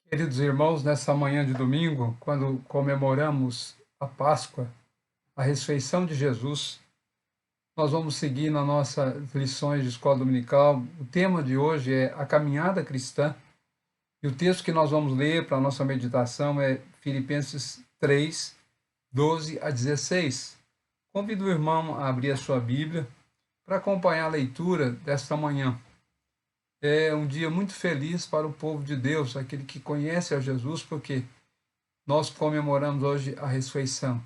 Queridos irmãos, nessa manhã de domingo, quando comemoramos a Páscoa, a ressurreição de Jesus, nós vamos seguir nas nossas lições de escola dominical. O tema de hoje é a caminhada cristã, e o texto que nós vamos ler para a nossa meditação é Filipenses 3, 12 a 16. Convido o irmão a abrir a sua Bíblia para acompanhar a leitura desta manhã. É um dia muito feliz para o povo de Deus, aquele que conhece a Jesus, porque nós comemoramos hoje a ressurreição.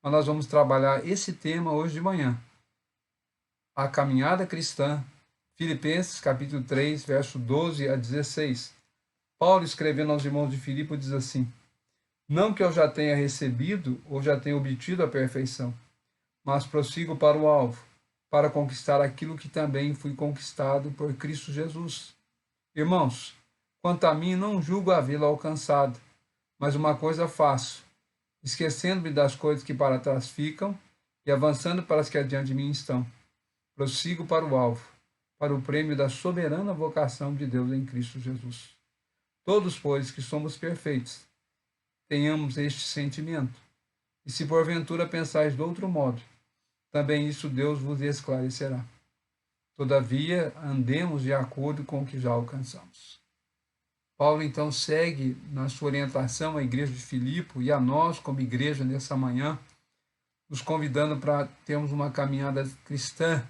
Mas nós vamos trabalhar esse tema hoje de manhã. A caminhada cristã, Filipenses capítulo 3, verso 12 a 16. Paulo, escrevendo aos irmãos de Filipe, diz assim: Não que eu já tenha recebido ou já tenha obtido a perfeição, mas prossigo para o alvo, para conquistar aquilo que também fui conquistado por Cristo Jesus. Irmãos, quanto a mim, não julgo havê-lo alcançado, mas uma coisa faço, esquecendo-me das coisas que para trás ficam e avançando para as que adiante de mim estão. Prossigo para o alvo, para o prêmio da soberana vocação de Deus em Cristo Jesus. Todos, pois, que somos perfeitos, tenhamos este sentimento. E se porventura pensais de outro modo, também isso Deus vos esclarecerá. Todavia, andemos de acordo com o que já alcançamos. Paulo, então, segue na sua orientação à igreja de Filipe e a nós, como igreja, nessa manhã, nos convidando para termos uma caminhada cristã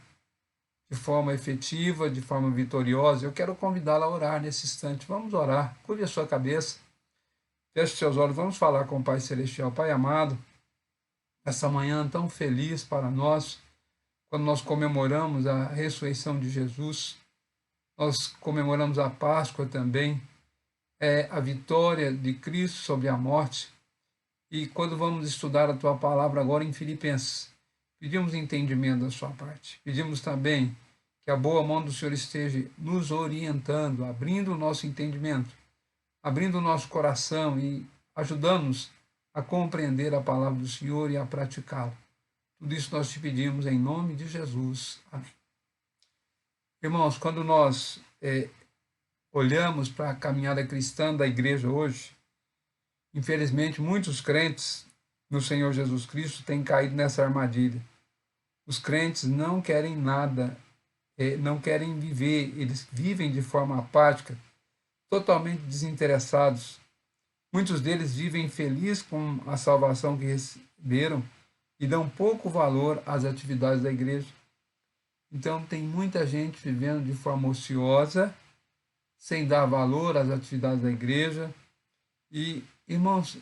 de forma efetiva, de forma vitoriosa. Eu quero convidá-la a orar nesse instante. Vamos orar. Curve a sua cabeça, feche seus olhos, vamos falar com o Pai Celestial. Pai amado, essa manhã tão feliz para nós, quando nós comemoramos a ressurreição de Jesus, nós comemoramos a Páscoa também, a vitória de Cristo sobre a morte. E quando vamos estudar a Tua palavra agora em Filipenses, pedimos entendimento da Sua parte. Pedimos também que a boa mão do Senhor esteja nos orientando, abrindo o nosso entendimento, abrindo o nosso coração e ajudando-nos a compreender a palavra do Senhor e a praticá-la. Tudo isso nós te pedimos em nome de Jesus. Amém. Irmãos, quando nós olhamos para a caminhada cristã da igreja hoje, infelizmente muitos crentes no Senhor Jesus Cristo têm caído nessa armadilha. Os crentes não querem nada, não querem viver, eles vivem de forma apática, totalmente desinteressados. Muitos deles vivem felizes com a salvação que receberam e dão pouco valor às atividades da igreja. Então, tem muita gente vivendo de forma ociosa, sem dar valor às atividades da igreja. E, irmãos,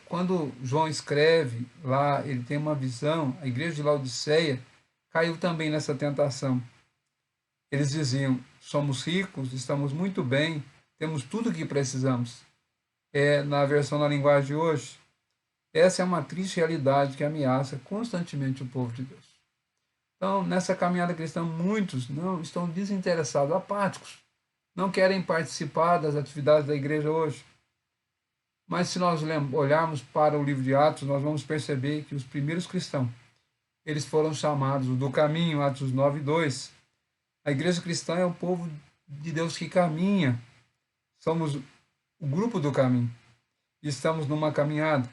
quando João escreve lá, ele tem uma visão, a igreja de Laodiceia caiu também nessa tentação. Eles diziam: somos ricos, estamos muito bem, temos tudo o que precisamos. Na versão na linguagem de hoje, essa é uma triste realidade que ameaça constantemente o povo de Deus. Então, nessa caminhada cristã, muitos não estão desinteressados, apáticos, não querem participar das atividades da igreja hoje. Mas se nós olharmos para o livro de Atos, nós vamos perceber que os primeiros cristãos, eles foram chamados do caminho, Atos 9, 2. A igreja cristã é o povo de Deus que caminha. Somos o grupo do caminho. E estamos numa caminhada.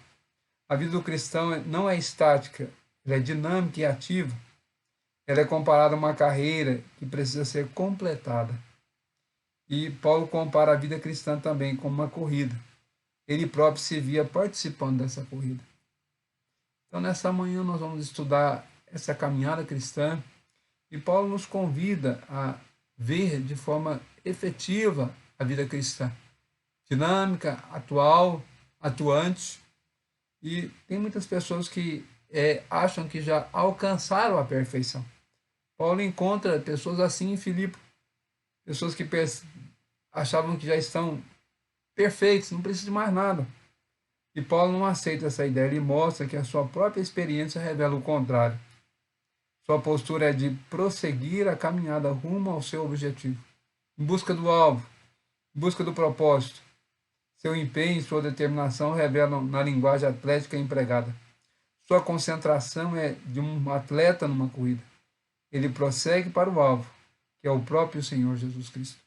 A vida do cristão não é estática, ela é dinâmica e ativa. Ela é comparada a uma carreira que precisa ser completada. E Paulo compara a vida cristã também com uma corrida. Ele próprio se via participando dessa corrida. Então, nessa manhã, nós vamos estudar essa caminhada cristã e Paulo nos convida a ver de forma efetiva a vida cristã, dinâmica, atual, atuante. E tem muitas pessoas que acham que já alcançaram a perfeição. Paulo encontra pessoas assim em Filipe, pessoas que achavam que já estão perfeitos, não precisam de mais nada. E Paulo não aceita essa ideia, ele mostra que a sua própria experiência revela o contrário. Sua postura é de prosseguir a caminhada rumo ao seu objetivo, em busca do alvo, em busca do propósito. Seu empenho e sua determinação revelam na linguagem atlética empregada. Sua concentração é de um atleta numa corrida. Ele prossegue para o alvo, que é o próprio Senhor Jesus Cristo.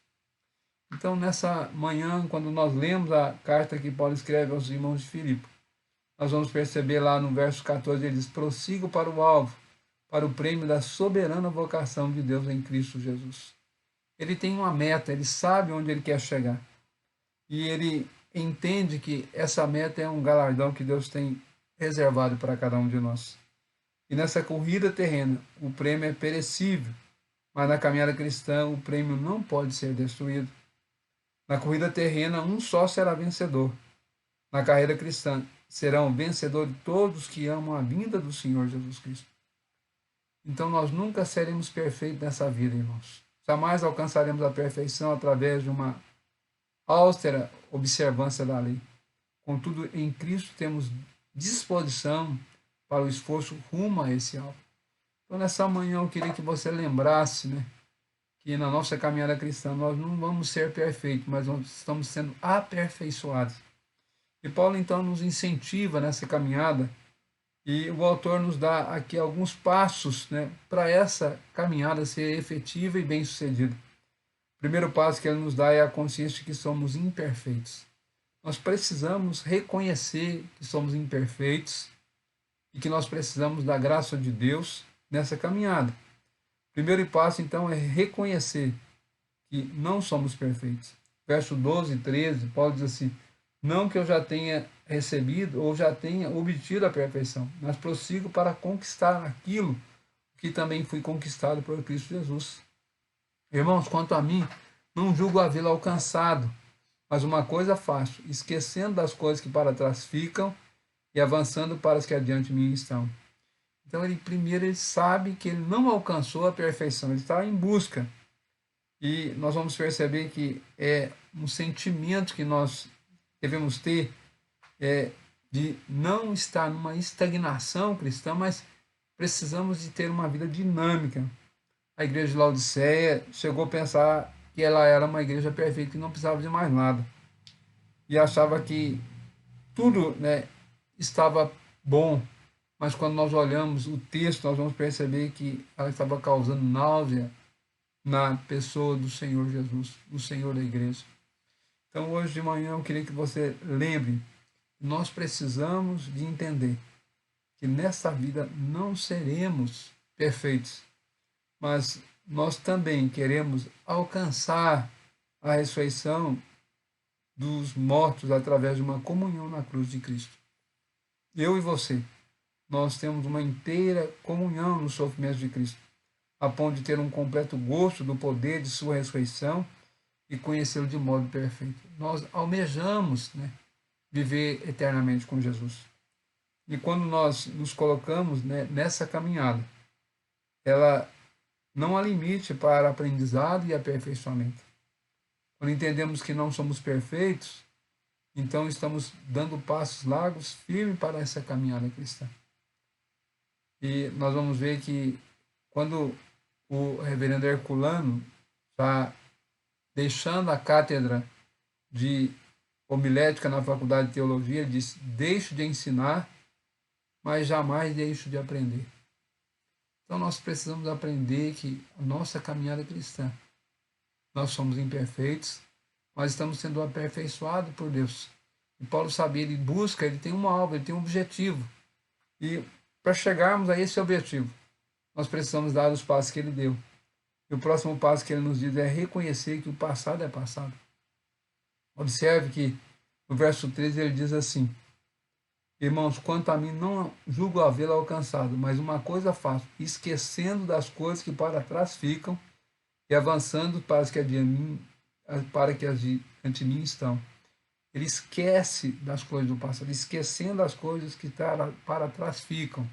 Então, nessa manhã, quando nós lemos a carta que Paulo escreve aos irmãos de Filipe, nós vamos perceber lá no verso 14, ele diz: prossigo para o alvo, para o prêmio da soberana vocação de Deus em Cristo Jesus. Ele tem uma meta, ele sabe onde ele quer chegar. E ele entende que essa meta é um galardão que Deus tem reservado para cada um de nós. E nessa corrida terrena, o prêmio é perecível, mas na caminhada cristã, o prêmio não pode ser destruído. Na corrida terrena, um só será vencedor. Na carreira cristã, serão vencedores todos que amam a vinda do Senhor Jesus Cristo. Então, nós nunca seremos perfeitos nessa vida, irmãos. Jamais alcançaremos a perfeição através de uma austera observância da lei. Contudo, em Cristo temos disposição para o esforço rumo a esse alvo. Então, nessa manhã, eu queria que você lembrasse, né, que na nossa caminhada cristã nós não vamos ser perfeitos, mas nós estamos sendo aperfeiçoados. E Paulo, então, nos incentiva nessa caminhada, e o autor nos dá aqui alguns passos, né, para essa caminhada ser efetiva e bem-sucedida. O primeiro passo que ele nos dá é a consciência de que somos imperfeitos. Nós precisamos reconhecer que somos imperfeitos e que nós precisamos da graça de Deus nessa caminhada. O primeiro passo, então, é reconhecer que não somos perfeitos. Verso 12 e 13, Paulo diz assim: não que eu já tenha recebido ou já tenha obtido a perfeição, mas prossigo para conquistar aquilo que também fui conquistado por Cristo Jesus. Irmãos, quanto a mim, não julgo havê-lo alcançado, mas uma coisa faço, esquecendo das coisas que para trás ficam e avançando para as que adiante mim estão. Então, ele sabe que ele não alcançou a perfeição, ele está em busca. E nós vamos perceber que é um sentimento que nós devemos ter, de não estar numa estagnação cristã, mas precisamos de ter uma vida dinâmica. A igreja de Laodiceia chegou a pensar que ela era uma igreja perfeita, que não precisava de mais nada. E achava que tudo, né, estava bom. Mas quando nós olhamos o texto, nós vamos perceber que ela estava causando náusea na pessoa do Senhor Jesus, o Senhor da igreja. Então, hoje de manhã, eu queria que você lembre, nós precisamos de entender que nessa vida não seremos perfeitos, mas nós também queremos alcançar a ressurreição dos mortos através de uma comunhão na cruz de Cristo. Eu e você, nós temos uma inteira comunhão no sofrimento de Cristo, a ponto de ter um completo gosto do poder de sua ressurreição e conhecê-lo de modo perfeito. Nós almejamos, né, viver eternamente com Jesus. E quando nós nos colocamos, né, nessa caminhada, ela não há limite para aprendizado e aperfeiçoamento. Quando entendemos que não somos perfeitos, então estamos dando passos largos, firmes para essa caminhada cristã. E nós vamos ver que quando o reverendo Herculano está deixando a cátedra de homilética na faculdade de teologia, ele diz: deixo de ensinar, mas jamais deixo de aprender. Então nós precisamos aprender que a nossa caminhada cristã, nós somos imperfeitos, mas estamos sendo aperfeiçoados por Deus. E Paulo sabia, ele busca, ele tem uma alvo, ele tem um objetivo. E para chegarmos a esse objetivo, nós precisamos dar os passos que ele deu. E o próximo passo que ele nos diz é reconhecer que o passado é passado. Observe que no verso 13 ele diz assim: irmãos, quanto a mim não julgo havê-lo alcançado, mas uma coisa faço, esquecendo das coisas que para trás ficam e avançando para as que adiante mim estão. Ele esquece das coisas do passado, esquecendo as coisas que para trás ficam.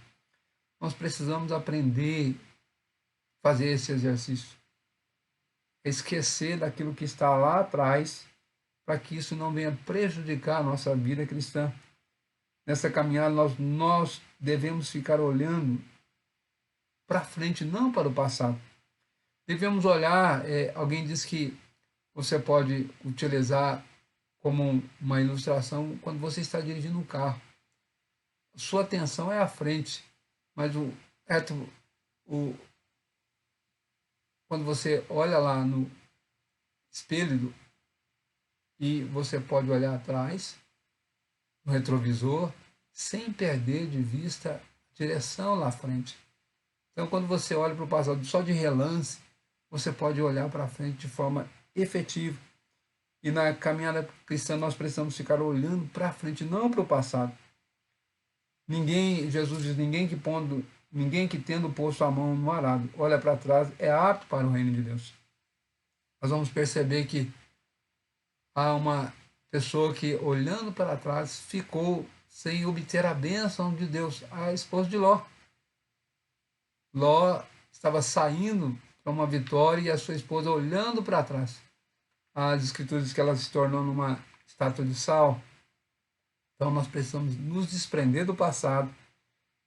Nós precisamos aprender a fazer esse exercício. Esquecer daquilo que está lá atrás, para que isso não venha prejudicar a nossa vida cristã. Nessa caminhada, nós devemos ficar olhando para frente, não para o passado. Devemos olhar, alguém diz que você pode utilizar como uma ilustração quando você está dirigindo um carro. Sua atenção é à frente, mas quando você olha lá no espelho e você pode olhar atrás, no retrovisor, sem perder de vista a direção lá à frente. Então, quando você olha para o passado só de relance, você pode olhar para frente de forma efetiva. E na caminhada cristã nós precisamos ficar olhando para frente, não para o passado. Jesus diz, ninguém que tendo posto a mão no arado, olha para trás, é apto para o reino de Deus. Nós vamos perceber que há uma pessoa que, olhando para trás, ficou sem obter a bênção de Deus, a esposa de Ló. Ló estava saindo para uma vitória e a sua esposa olhando para trás. As escrituras dizem que ela se tornou numa estátua de sal. Então nós precisamos nos desprender do passado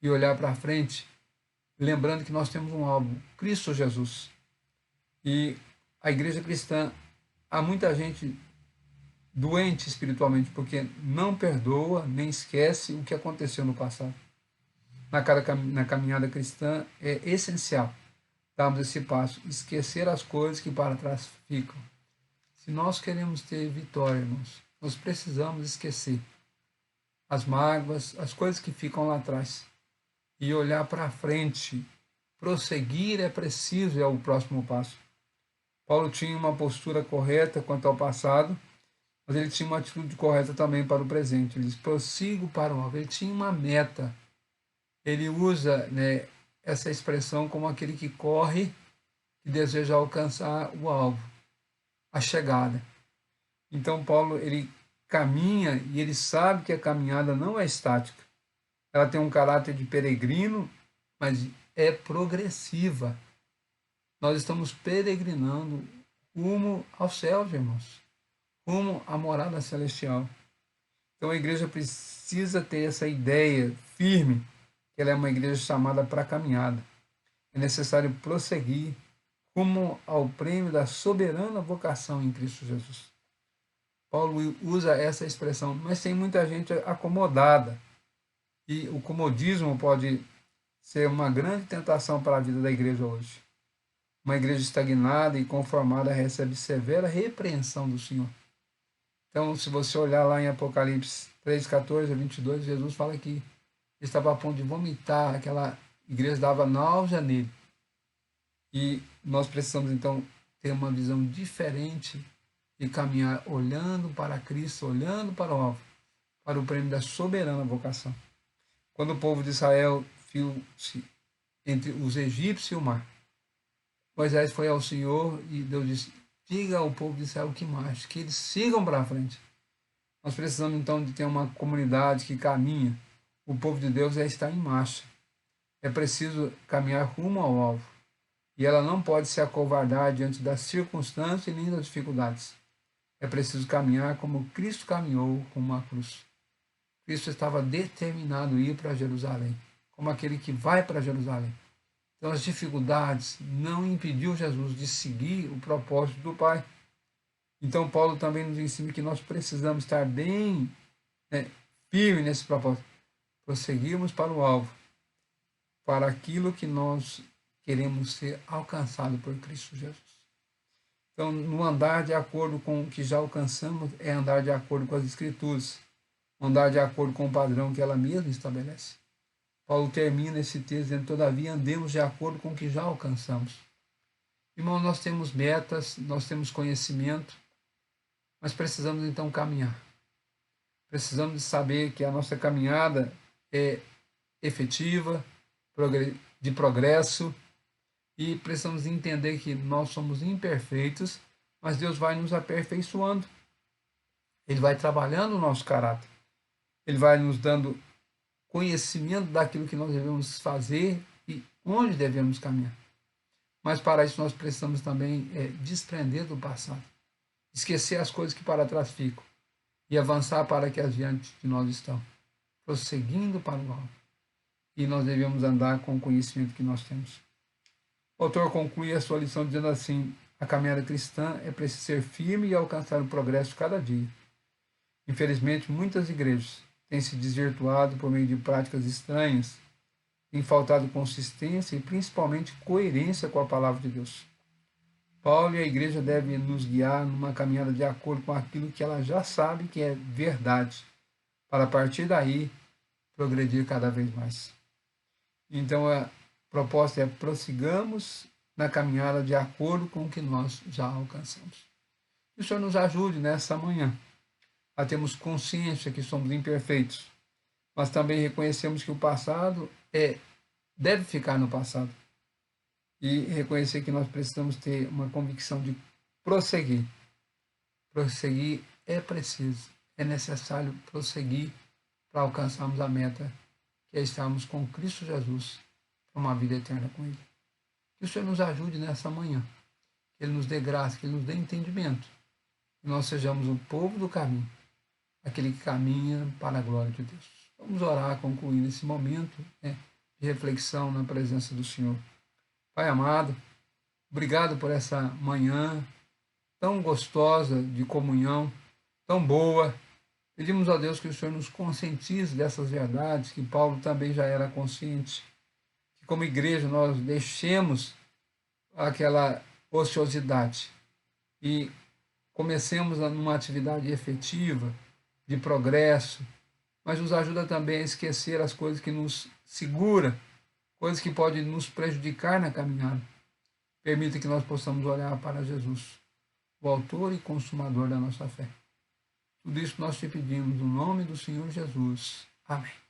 e olhar para frente, lembrando que nós temos um alvo, Cristo Jesus. E a igreja cristã, há muita gente doente espiritualmente porque não perdoa nem esquece o que aconteceu no passado. Na caminhada cristã é essencial darmos esse passo, esquecer as coisas que para trás ficam. Se nós queremos ter vitória, irmãos, nós precisamos esquecer as mágoas, as coisas que ficam lá atrás e olhar para frente. Prosseguir é preciso, é o próximo passo. Paulo tinha uma postura correta quanto ao passado, mas ele tinha uma atitude correta também para o presente. Ele diz, prossigo para o alvo. Ele tinha uma meta. Ele usa, né, essa expressão como aquele que corre, que deseja alcançar o alvo, a chegada. Então Paulo, ele caminha e ele sabe que a caminhada não é estática. Ela tem um caráter de peregrino, mas é progressiva. Nós estamos peregrinando rumo ao céu, irmãos, rumo à morada celestial. Então a igreja precisa ter essa ideia firme, que ela é uma igreja chamada para a caminhada. É necessário prosseguir rumo ao prêmio da soberana vocação em Cristo Jesus. Paulo usa essa expressão, mas tem muita gente acomodada. E o comodismo pode ser uma grande tentação para a vida da igreja hoje. Uma igreja estagnada e conformada recebe severa repreensão do Senhor. Então, se você olhar lá em Apocalipse 3:14 a 22, Jesus fala que estava a ponto de vomitar, aquela igreja dava náusea nele. E nós precisamos, então, ter uma visão diferente e caminhar olhando para Cristo, olhando para o alvo, para o prêmio da soberana vocação. Quando o povo de Israel viu-se entre os egípcios e o mar, Moisés foi ao Senhor e Deus disse, diga ao povo de Israel que marche, que eles sigam para frente. Nós precisamos então de ter uma comunidade que caminha. O povo de Deus está em marcha. É preciso caminhar rumo ao alvo. E ela não pode se acovardar diante das circunstâncias nem das dificuldades. É preciso caminhar como Cristo caminhou rumo à cruz. Cristo estava determinado a ir para Jerusalém, como aquele que vai para Jerusalém. Então as dificuldades não impediu Jesus de seguir o propósito do Pai. Então Paulo também nos ensina que nós precisamos estar bem firme nesse propósito. Prosseguirmos para o alvo, para aquilo que nós queremos ser alcançado por Cristo Jesus. Então, no andar de acordo com o que já alcançamos, é andar de acordo com as Escrituras, andar de acordo com o padrão que ela mesma estabelece. Paulo termina esse texto dizendo, todavia andemos de acordo com o que já alcançamos. Irmão, nós temos metas, nós temos conhecimento, mas precisamos então caminhar. Precisamos de saber que a nossa caminhada é efetiva, de progresso, e precisamos entender que nós somos imperfeitos, mas Deus vai nos aperfeiçoando. Ele vai trabalhando o nosso caráter. Ele vai nos dando conhecimento daquilo que nós devemos fazer e onde devemos caminhar. Mas para isso nós precisamos também desprender do passado, esquecer as coisas que para trás ficam e avançar para que adiante de nós estão, prosseguindo para o alvo. E nós devemos andar com o conhecimento que nós temos. O autor conclui a sua lição dizendo assim, a caminhada cristã é preciso ser firme e alcançar o progresso cada dia. Infelizmente, muitas igrejas têm se desvirtuado por meio de práticas estranhas, têm faltado consistência e principalmente coerência com a palavra de Deus. Paulo e a igreja devem nos guiar numa caminhada de acordo com aquilo que ela já sabe que é verdade, para a partir daí progredir cada vez mais. Então a proposta é prossigamos na caminhada de acordo com o que nós já alcançamos. Que o Senhor nos ajude nessa manhã a termos consciência que somos imperfeitos, mas também reconhecemos que o passado deve ficar no passado e reconhecer que nós precisamos ter uma convicção de prosseguir. Prosseguir é preciso, é necessário prosseguir para alcançarmos a meta, que é estarmos com Cristo Jesus para uma vida eterna com Ele. Que o Senhor nos ajude nessa manhã, que Ele nos dê graça, que Ele nos dê entendimento, que nós sejamos o povo do caminho, aquele que caminha para a glória de Deus. Vamos orar, concluindo esse momento de reflexão na presença do Senhor. Pai amado, obrigado por essa manhã tão gostosa de comunhão, tão boa. Pedimos a Deus que o Senhor nos conscientize dessas verdades, que Paulo também já era consciente. Que como igreja nós deixemos aquela ociosidade e comecemos numa atividade efetiva, de progresso, mas nos ajuda também a esquecer as coisas que nos seguram, coisas que podem nos prejudicar na caminhada. Permita que nós possamos olhar para Jesus, o autor e consumador da nossa fé. Tudo isso nós te pedimos no nome do Senhor Jesus. Amém.